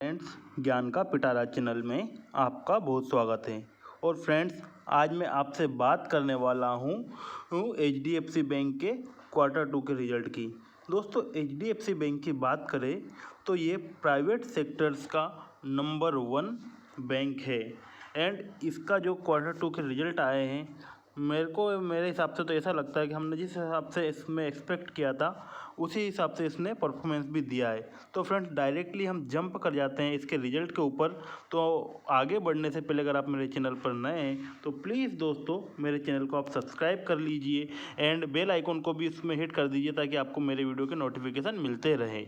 Friends, ज्ञान का पिटारा channel में आपका बहुत स्वागत है। और फ्रेंड्स, आज मैं आपसे बात करने वाला हूँ HDFC बैंक के Q2 के रिजल्ट की। दोस्तों, HDFC बैंक की बात करें तो ये प्राइवेट सेक्टर्स का नंबर 1 बैंक है। एंड इसका जो Q2 के रिजल्ट आए हैं, मेरे हिसाब से तो ऐसा लगता है कि हमने जिस हिसाब से इसमें एक्सपेक्ट किया था उसी हिसाब से इसने परफॉर्मेंस भी दिया है। तो फ्रेंड्स, डायरेक्टली हम जंप कर जाते हैं इसके रिजल्ट के ऊपर। तो आगे बढ़ने से पहले अगर आप मेरे चैनल पर नए हैं तो प्लीज़ दोस्तों मेरे चैनल को आप सब्सक्राइब कर लीजिए एंड बेल आइकन को भी उसमें हिट कर दीजिए ताकि आपको मेरे वीडियो के नोटिफिकेशन मिलते रहे।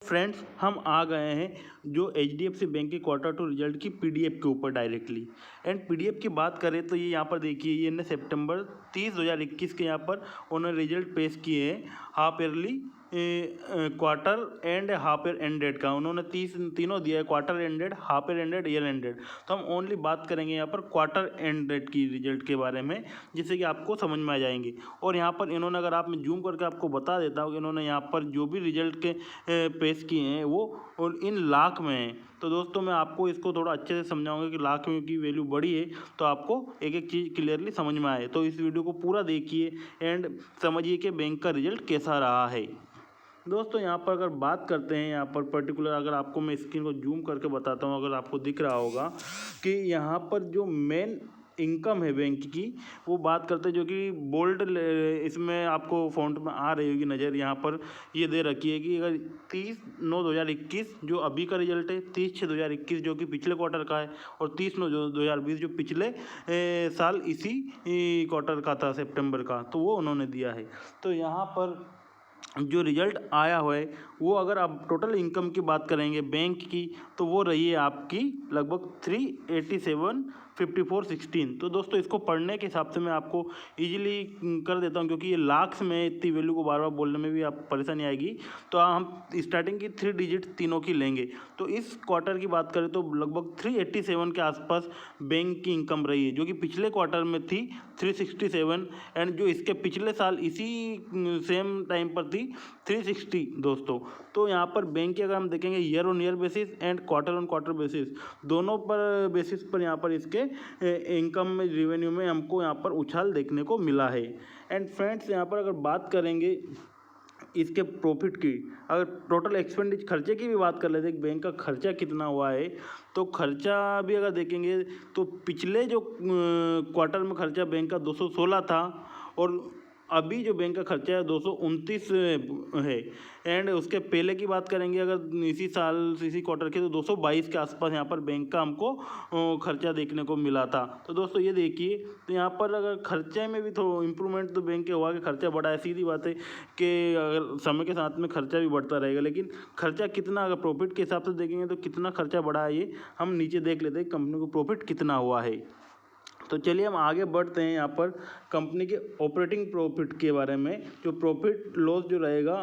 फ्रेंड्स, हम आ गए हैं जो HDFC बैंक के Q2 रिजल्ट की PDF के ऊपर डायरेक्टली। एंड PDF की बात करें तो ये यहाँ पर देखिए, ये ने सितंबर 30 2021 के यहाँ पर उन्होंने रिजल्ट पेश किए हैं half yearly quarter and half year ended का। उन्होंने तीनों दिया है, quarter ended, half year ended, year ended. तो हम ओनली बात करेंगे यहाँ पर क्वार्टर एंडेड की रिजल्ट के बारे में, जिससे कि आपको समझ में आ जाएंगे। और यहाँ पर इन्होंने, अगर आप मैं जूम करके आपको बता देता हूँ कि इन्होंने यहाँ पर जो भी रिजल्ट के पेश किए हैं वो इन लाख में हैं। तो दोस्तों, मैं आपको इसको थोड़ा अच्छे से समझाऊंगा कि लाख में की वैल्यू बड़ी है तो आपको एक एक चीज़ क्लियरली समझ में आए। तो इस वीडियो को पूरा देखिए एंड समझिए कि बैंक का रिजल्ट कैसा रहा है। दोस्तों, यहाँ पर अगर बात करते हैं, यहाँ पर पर्टिकुलर अगर आपको मैं स्क्रीन को जूम करके बताता हूँ, अगर आपको दिख रहा होगा कि यहाँ पर जो मेन इनकम है बैंक की, वो बात करते हैं, जो कि बोल्ड इसमें आपको फ़ॉन्ट में आ रही होगी नज़र। यहाँ पर ये दे रखी है कि अगर 30/9/2021 जो अभी का रिजल्ट है, 30/6/2021 जो कि पिछले क्वार्टर का है, और 30/9/2020 जो पिछले साल इसी क्वार्टर का था, सितंबर का, तो वो उन्होंने दिया है। तो यहाँ पर जो रिजल्ट आया हुआ है वो, अगर आप टोटल इनकम की बात करेंगे बैंक की, तो वो रही है आपकी लगभग 387,5416। तो दोस्तों, इसको पढ़ने के हिसाब से मैं आपको इजीली कर देता हूँ, क्योंकि ये लाख्स में इतनी वैल्यू को बार बार बोलने में भी आप परेशानी आएगी। तो हम स्टार्टिंग की 3 डिजिट तीनों की लेंगे। तो इस क्वार्टर की बात करें तो लगभग 387 के आसपास बैंक की इनकम रही है, जो कि पिछले क्वार्टर में थी 367, एंड जो इसके पिछले साल इसी सेम टाइम पर थी 360 दोस्तों। तो यहाँ पर बैंक की अगर हम देखेंगे year on year basis and quarter on quarter basis, दोनों पर बेसिस पर यहाँ पर इसके इनकम में, रेवेन्यू में हमको यहाँ पर उछाल देखने को मिला है। एंड फ्रेंड्स, यहाँ पर अगर बात करेंगे इसके प्रॉफिट की, अगर टोटल एक्सपेंडिचर खर्चे की भी बात कर लेते हैं, बैंक का खर्चा कितना हुआ है, तो खर्चा भी अगर देखेंगे तो पिछले जो क्वार्टर में खर्चा बैंक का 216 था, और अभी जो बैंक का खर्चा है 229 है। एंड उसके पहले की बात करेंगे अगर इसी साल इसी क्वार्टर के, तो 222 के आसपास यहाँ पर बैंक का हमको खर्चा देखने को मिला था। तो दोस्तों, ये देखिए, तो यहाँ पर अगर खर्चे में भी तो इम्प्रूवमेंट तो बैंक के हुआ कि खर्चा बढ़ा है। सीधी बात है कि अगर समय के साथ में खर्चा भी बढ़ता रहेगा, लेकिन खर्चा कितना, अगर प्रॉफिट के हिसाब से देखेंगे तो कितना खर्चा बढ़ा है, ये हम नीचे देख लेते हैं कंपनी को प्रॉफिट कितना हुआ है। तो चलिए हम आगे बढ़ते हैं यहाँ पर कंपनी के ऑपरेटिंग प्रॉफिट के बारे में। जो प्रॉफिट लॉस जो रहेगा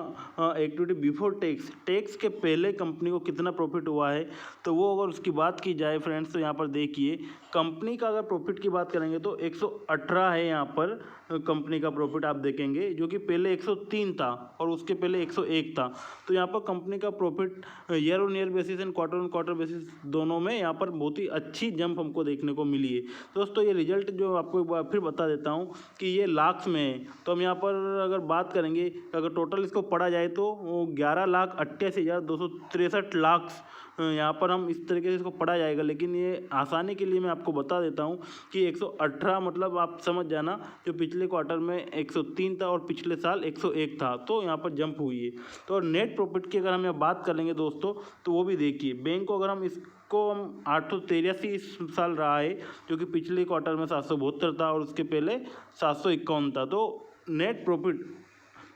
एक्टिविटी बिफोर टैक्स के पहले कंपनी को कितना प्रॉफिट हुआ है, तो वो अगर उसकी बात की जाए फ्रेंड्स, तो यहाँ पर देखिए कंपनी का अगर प्रॉफिट की बात करेंगे तो 118 है यहाँ पर कंपनी का प्रॉफिट आप देखेंगे, जो कि पहले 103 था और उसके पहले 101 था। तो यहाँ पर कंपनी का profit year on year basis and quarter on quarter basis दोनों में यहाँ पर बहुत ही अच्छी जंप हमको देखने को मिली है। दोस्तों, ये रिजल्ट जो आपको एक बार फिर बता देता हूँ कि ये लाख्स में है। तो हम यहाँ पर अगर बात करेंगे, अगर टोटल इसको पढ़ा जाए तो 11,88,263 लाख यहाँ पर हम इस तरीके से इसको पढ़ा जाएगा। लेकिन ये आसानी के लिए मैं आपको बता देता हूँ कि 118 मतलब आप समझ जाना, जो पिछले क्वार्टर में 103 था और पिछले साल 101 था, तो यहाँ पर जंप हुई है। तो नेट प्रॉफिट की अगर हम यहाँ बात करेंगे दोस्तों, तो वो भी देखिए, बैंक को अगर हम इसको 883 इस साल रहा है, जो कि पिछले क्वार्टर में 772 था और उसके पहले 751 था। तो नेट प्रॉफिट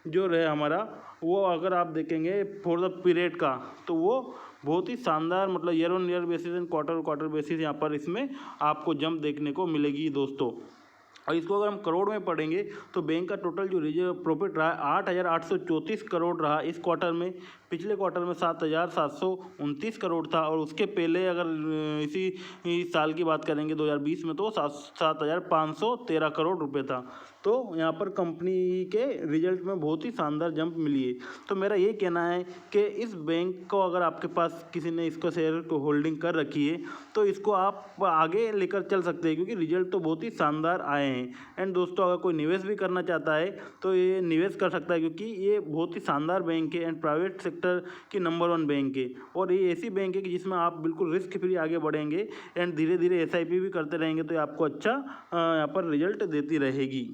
जो रहे हमारा, वो अगर आप देखेंगे फॉर द पीरियड का, तो वो बहुत ही शानदार, मतलब year on year basis and quarter basis यहाँ पर इसमें आपको जंप देखने को मिलेगी दोस्तों। और इसको अगर हम करोड़ में पढ़ेंगे तो बैंक का टोटल जो रिजर्व प्रॉफिट रहा 8,834 करोड़ रहा इस क्वार्टर में। पिछले क्वार्टर में 7,729 करोड़ था, और उसके पहले अगर इसी साल की बात करेंगे 2020 में तो 7,513 करोड़ रुपए था। तो यहाँ पर कंपनी के रिजल्ट में बहुत ही शानदार जंप मिली है। तो मेरा ये कहना है कि इस बैंक को अगर आपके पास किसी ने इसको शेयर को होल्डिंग कर रखी है तो इसको आप आगे लेकर चल सकते हैं, क्योंकि रिजल्ट तो बहुत ही शानदार आए हैं। एंड दोस्तों, अगर कोई निवेश भी करना चाहता है तो ये निवेश कर सकता है, क्योंकि ये बहुत ही शानदार बैंक है एंड प्राइवेट सेक्टर की नंबर 1 बैंक है। और ये ऐसी बैंक है कि जिसमें आप बिल्कुल रिस्क फ्री आगे बढ़ेंगे एंड धीरे धीरे SIP भी करते रहेंगे तो आपको अच्छा यहाँ पर रिजल्ट देती रहेगी।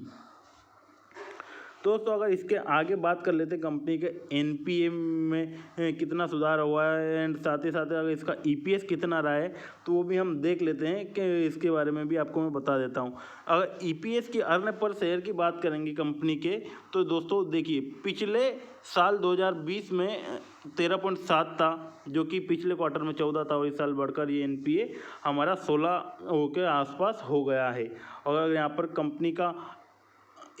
दोस्तों, अगर इसके आगे बात कर लेते हैं कंपनी के NPA में कितना सुधार हुआ है एंड साथ ही साथ अगर इसका EPS कितना रहा है तो वो भी हम देख लेते हैं कि इसके बारे में भी आपको मैं बता देता हूँ। अगर EPS की अर्न पर शेयर की बात करेंगे कंपनी के, तो दोस्तों देखिए, पिछले साल 2020 में 13.7 था, जो कि पिछले क्वार्टर में 14 था, और इस साल बढ़कर ये NPA हमारा 16 के आसपास हो गया है। और यहाँ पर कंपनी का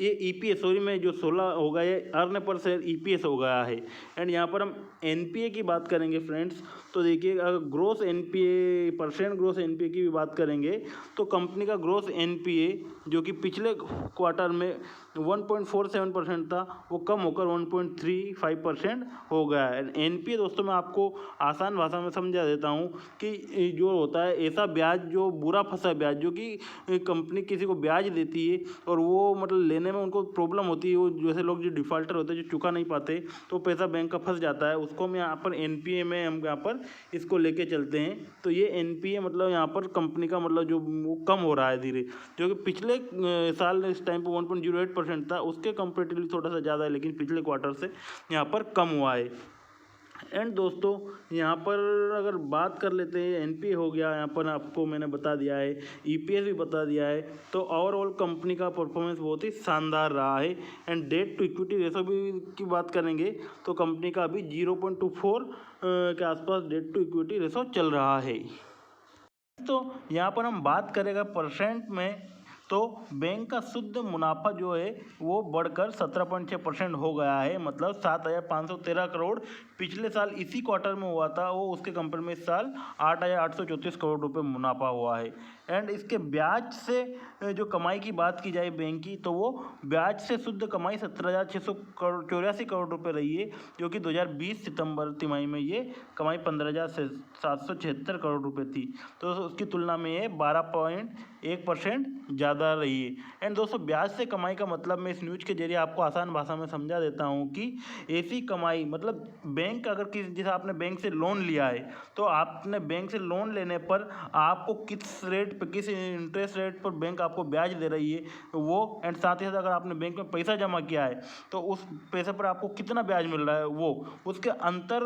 ये EPS सॉरी में जो 16 हो गया है अर्न पर शेयर EPS हो गया है। एंड यहाँ पर हम NPA की बात करेंगे फ्रेंड्स, तो देखिए अगर gross NPA percent gross NPA की भी बात करेंगे तो कंपनी का ग्रोस NPA जो कि पिछले क्वार्टर में 1.47% था, वो कम होकर 1.35% हो गया है। NPA दोस्तों मैं आपको आसान भाषा में समझा देता हूँ कि जो होता है ऐसा ब्याज, जो बुरा फंसा ब्याज, जो कि कंपनी किसी को ब्याज देती है और वो मतलब लेने में उनको प्रॉब्लम होती है, वो जैसे लोग जो डिफ़ॉल्टर होते हैं जो चुका नहीं पाते तो पैसा बैंक का फंस जाता है, उसको हम यहाँ पर NPA में हम यहाँ पर इसको लेके चलते हैं। तो ये NPA मतलब यहाँ पर कंपनी का मतलब जो वो कम हो रहा है धीरे, जो कि पिछले साल इस टाइम पर 1.08% था, उसके कंपेरेटिवली थोड़ा सा ज़्यादा है, लेकिन पिछले क्वार्टर से यहाँ पर कम हुआ है। एंड दोस्तों, यहाँ पर अगर बात कर लेते हैं, NPA हो गया, यहाँ पर आपको मैंने बता दिया है, EPS भी बता दिया है, तो ओवरऑल कंपनी का परफॉर्मेंस बहुत ही शानदार रहा है। And debt to equity ratio भी की बात करेंगे तो कंपनी का अभी 0.24 के आसपास डेट टू इक्विटी रेशो चल रहा है। तो यहाँ पर हम बात करेंगे परसेंट में, तो बैंक का शुद्ध मुनाफा जो है वो बढ़कर 17.6% हो गया है, मतलब 7,513 करोड़ पिछले साल इसी क्वार्टर में हुआ था, वो उसके कंपेयर में इस साल 8,834 करोड़ रुपए मुनाफा हुआ है। एंड इसके ब्याज से जो कमाई की बात की जाए बैंक की, तो वो ब्याज से शुद्ध कमाई 17,684 करोड़ रुपए रही है, जो कि 2020 सितंबर तिमाही में ये कमाई 15,776 करोड़ रुपए थी। तो उसकी तुलना में ये 12.1% ज़्यादा रही है। एंड दोस्तों, ब्याज से कमाई का मतलब मैं इस न्यूज़ के जरिए आपको आसान भाषा में समझा देता हूँ कि ऐसी कमाई मतलब बैंक अगर जैसे आपने बैंक से लोन लिया है, तो आपने बैंक से लोन लेने पर आपको किस रेट पर, किस इंटरेस्ट रेट पर बैंक आपको ब्याज दे रही है वो, एंड साथ ही साथ अगर आपने बैंक में पैसा जमा किया है तो उस पैसे पर आपको कितना ब्याज मिल रहा है, वो उसके अंतर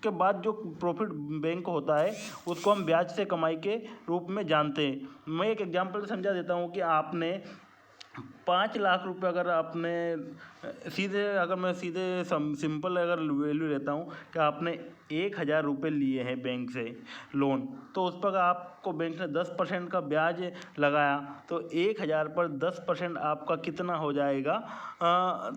के बाद जो प्रॉफिट बैंक को होता है उसको हम ब्याज से कमाई के रूप में जानते हैं। मैं एक एग्जांपल समझा देता हूँ कि आपने 5 लाख रुपए अगर आपने सीधे, अगर मैं सीधे सिंपल अगर वैल्यू लेता हूँ कि आपने 1,000 रुपये लिए हैं बैंक से लोन, तो उस पर आपको बैंक ने 10% का ब्याज लगाया, तो 1,000 पर 10% आपका कितना हो जाएगा,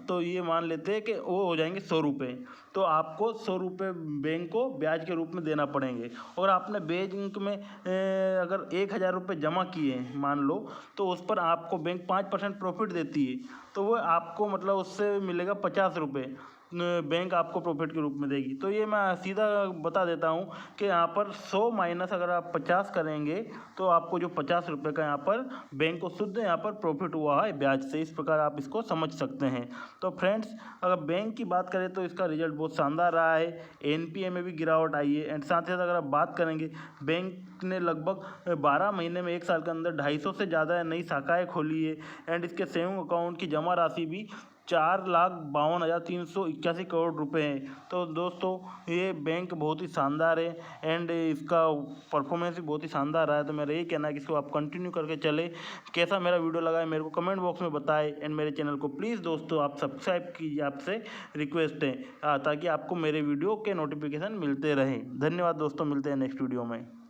तो ये मान लेते हैं कि वो हो जाएंगे 100 रुपये। तो आपको 100 रुपये बैंक को ब्याज के रूप में देना पड़ेंगे। और आपने बैंक में अगर 1,000 रुपये जमा किए मान लो, तो उस पर आपको बैंक 5% प्रॉफिट देती है, तो वो आपको मतलब उससे मिलेगा 50 रुपये बैंक आपको प्रॉफिट के रूप में देगी। तो ये मैं सीधा बता देता हूँ कि यहाँ पर 100 माइनस अगर आप 50 करेंगे तो आपको जो 50 रुपये का यहाँ पर बैंक को शुद्ध यहाँ पर प्रॉफिट हुआ है ब्याज से। इस प्रकार आप इसको समझ सकते हैं। तो फ्रेंड्स, अगर बैंक की बात करें तो इसका रिजल्ट बहुत शानदार रहा है, NPA में भी गिरावट आई है। एंड साथ ही साथ अगर आप बात करेंगे, बैंक ने लगभग 12 महीने में 1 साल के अंदर 250 से ज़्यादा नई शाखाएँ खोली है। एंड इसके सेविंग अकाउंट की जमा राशि भी 4,52,381 करोड़ रुपए हैं। तो दोस्तों, ये बैंक बहुत ही शानदार है एंड इसका परफॉर्मेंस भी बहुत ही शानदार रहा है। तो मेरा यही कहना है कि इसको आप कंटिन्यू करके चले। कैसा मेरा वीडियो लगा है मेरे को कमेंट बॉक्स में बताएं। एंड मेरे चैनल को प्लीज़ दोस्तों आप सब्सक्राइब कीजिए, आपसे रिक्वेस्ट है, ताकि आपको मेरे वीडियो के नोटिफिकेशन मिलते रहें। धन्यवाद दोस्तों, मिलते हैं नेक्स्ट वीडियो में।